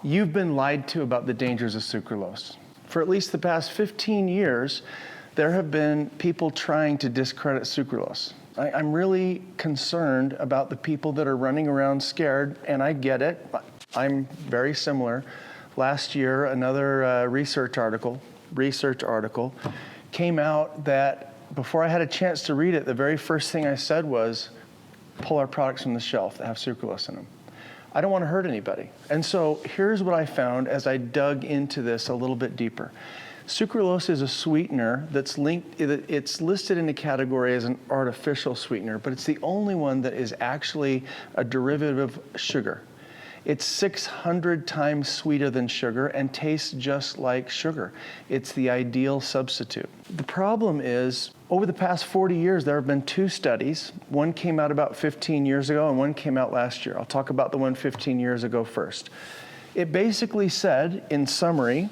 You've been lied to about the dangers of sucralose. For at least the past 15 years, there have been people trying to discredit sucralose. I'm really concerned about the people that are running around scared, and I get it. I'm very similar. Last year, another research article came out that before I had a chance to read it, the very first thing I said was, pull our products from the shelf that have sucralose in them. I don't want to hurt anybody. And so here's what I found as I dug into this a little bit deeper. Sucralose is a sweetener that's linked, it's listed in a category as an artificial sweetener, but it's the only one that is actually a derivative of sugar. It's 600 times sweeter than sugar and tastes just like sugar. It's the ideal substitute. The problem is, over the past 40 years, there have been two studies. One came out about 15 years ago and one came out last year. I'll talk about the one 15 years ago first. It basically said, in summary,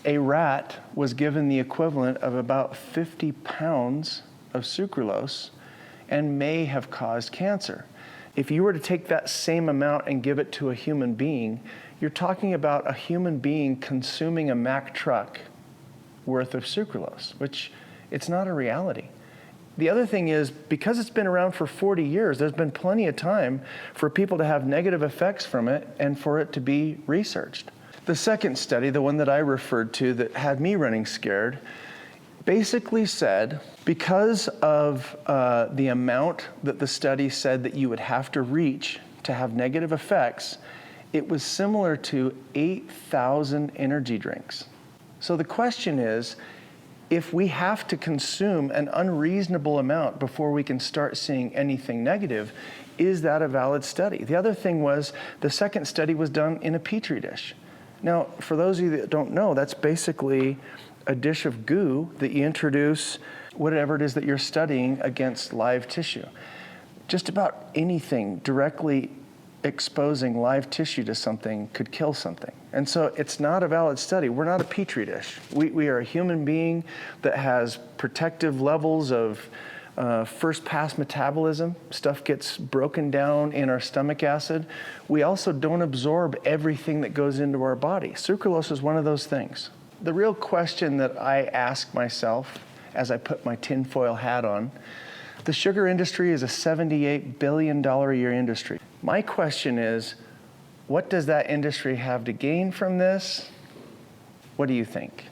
a rat was given the equivalent of about 50 pounds of sucralose and may have caused cancer. If you were to take that same amount and give it to a human being, you're talking about a human being consuming a Mack truck worth of sucralose, which it's not a reality. The other thing is, because it's been around for 40 years, there's been plenty of time for people to have negative effects from it and for it to be researched. The second study, the one that I referred to that had me running scared, basically said, because of the amount that the study said that you would have to reach to have negative effects, it was similar to 8,000 energy drinks. So the question is, if we have to consume an unreasonable amount before we can start seeing anything negative, is that a valid study? The other thing was, the second study was done in a Petri dish. Now, for those of you that don't know, that's basically a dish of goo that you introduce whatever it is that you're studying against live tissue. Just about anything directly exposing live tissue to something could kill something. And so it's not a valid study. We're not a Petri dish. We are a human being that has protective levels of first pass metabolism. Stuff gets broken down in our stomach acid. We also don't absorb everything that goes into our body. Sucralose is one of those things. The real question that I ask myself as I put my tinfoil hat on, the sugar industry is a $78 billion a year industry. My question is, what does that industry have to gain from this? What do you think?